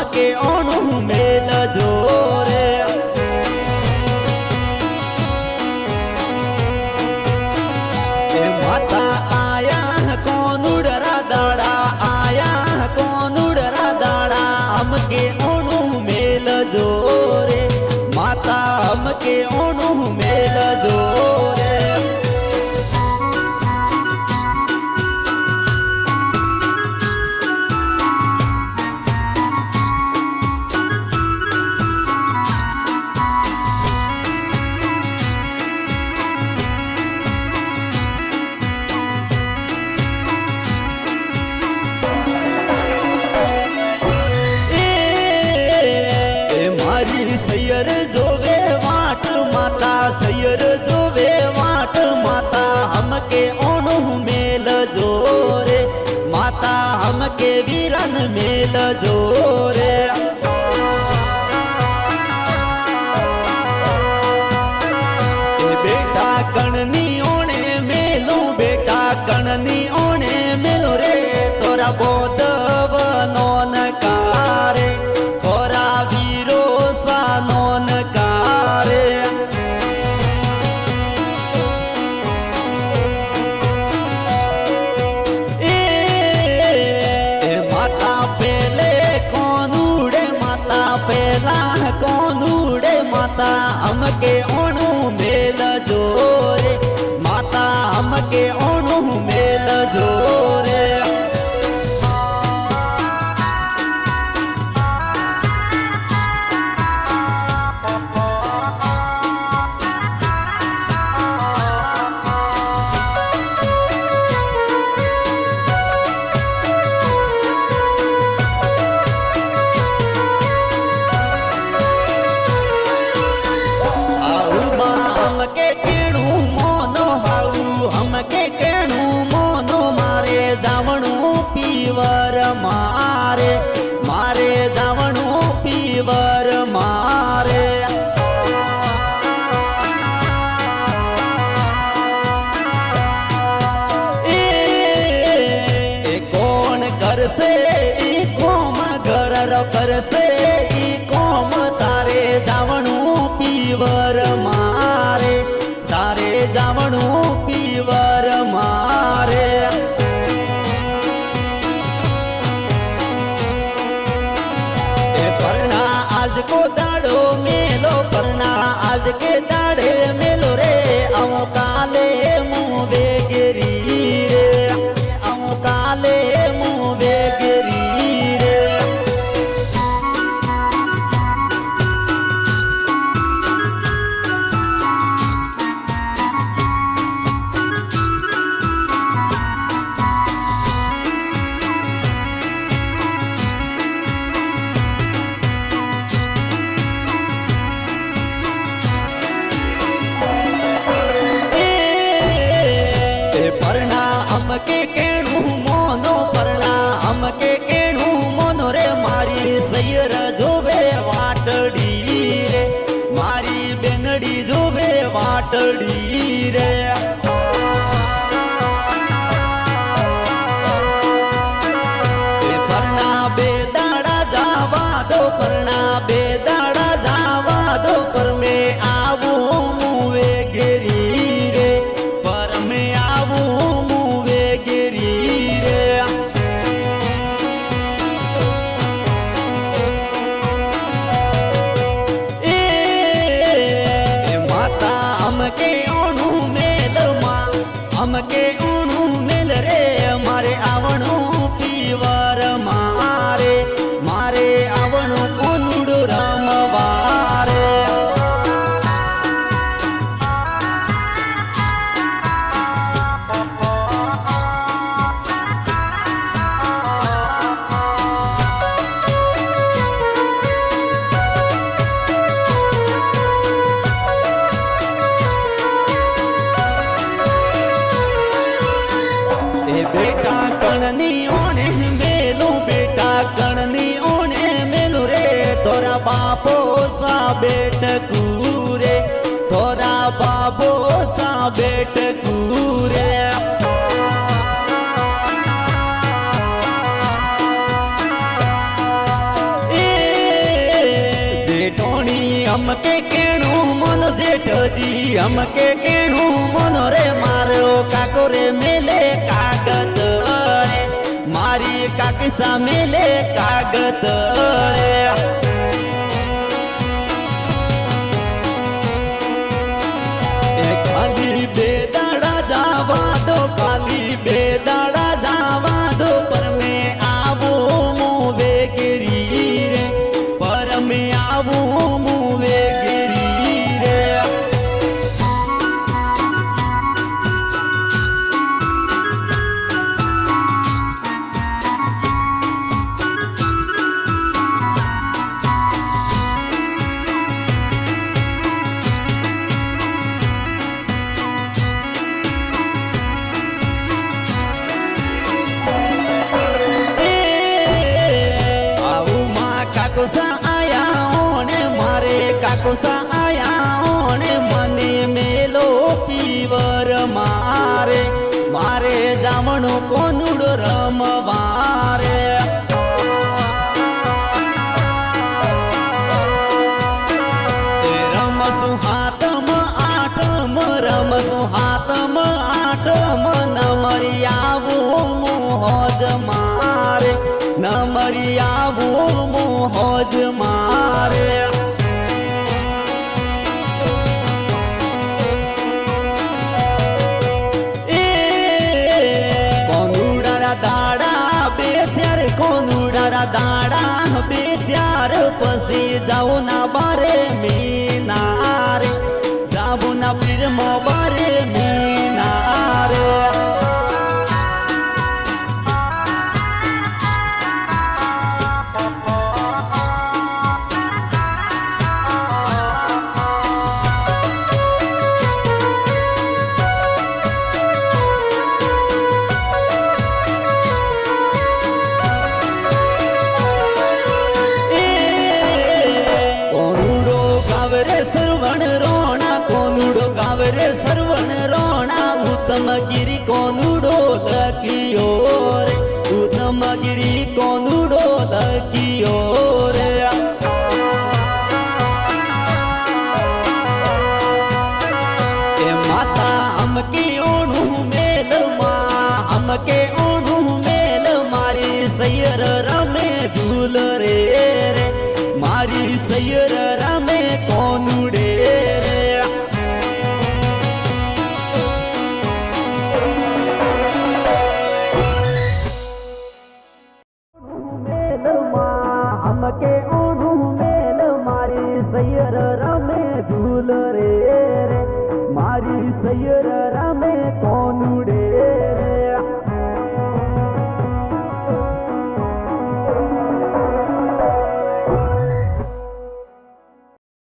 हमके ओणु मेल जोरे माता आया कोनुडरा दाड़ा आया कोनुडरा दाड़ा हमके ओणु मेल जोरे माता हमके ओणु मेल जोरे सैयर जोवे वाट माता सैयर जोवे वाट माता हमके ओणु मेल जोरे माता हमके वीरन मेल जोरे बेटा कणनी ओणे मेलो बेटा कणनी ओणे मेलो रे तोरा बोध बनोन कारे तोरा वीरो सानोन कारे ए माता पेले कोनुड़े माता पेला कोनुड़े माता हमके ओणु मेल जोरे माता हमके ओणु मेल जोरे हमके केणु मोनो हाऊ हमके केणु मोनो मारे जावणु पीवर मारे मारे जावणु पीवर मारे ए कौन कर से ई कोम घर कर से ई कोम तारे जावणु पीवर मारे तारे जावणु पीवर मारे ए परना आज को दाड़ो मेलो परना आज के दाड़े मेलो रे आओ काले मुँह बेगरी रे आओ काले मुँह बेगरी रे परना हमके केणु मोनो परना हमके केणु मोनो रे मारी सैयर जोवे वाटड़ी रे मारी बेनड़ी जोवे वाटड़ी रे परना बेदाड़ा जावा दो परना बेदाड़ा जावा दो पर में आवू मुवे गिरी रे पर में आवू मुवे गिरी रे ए माता हमके ओणु मेल मां हमके ओणु मेल रे मारे आवणु पीवर मारे मारे आवणु कोनुडो रमवारे बेटा कणनी ओणे मेलू बेटा कणनी ओणे मेलू रे तोरा बापो सा बेट कूरे तोरा बाबो सा बेट कूरे हमके केणु मन जेठजी हमके केणु मन रे मारो काको रे मेले कागद रे मारी काकी सा मेले कागद रे खाली बेदाड़ा जावा दो खाली बेदाड़ा जावा दो पर मैं आवो मुवे गिरी रे पर मैं आवो मुवे गिरी रे काकोसा आया ओने मारे काकोसा आया ओने मने मेलो पीवर मारे मारे जामणो कोनुडो रमवारे रमसु हातम आठम रमसु हातम आठम नमरियावो मोहज मारे नमरियावो मोहज मारे कोनुडारा दाड़ा बेस्यार कोनुडारा दाड़ा बेस्यार पसी जाऊ ना बारे मीनारे जाऊ ना फिर मो बारे मीनारे सरवण रोणा कोनुडो गावरे सरवण रोणा उत्तम गिरी कोनुडो लकियो रे उत्तम गिरी कोनुडो लकियो रे ए माता हमके ओणु मेल मा हमके ओणु मेल मारी सैयर रमे झूल रे रे मारी सैयर रमे कोनुडे रे मेल मा हमके ओणु मेल मारी सैयर रमे झूल रे रे मारी सैयर रमे कोनु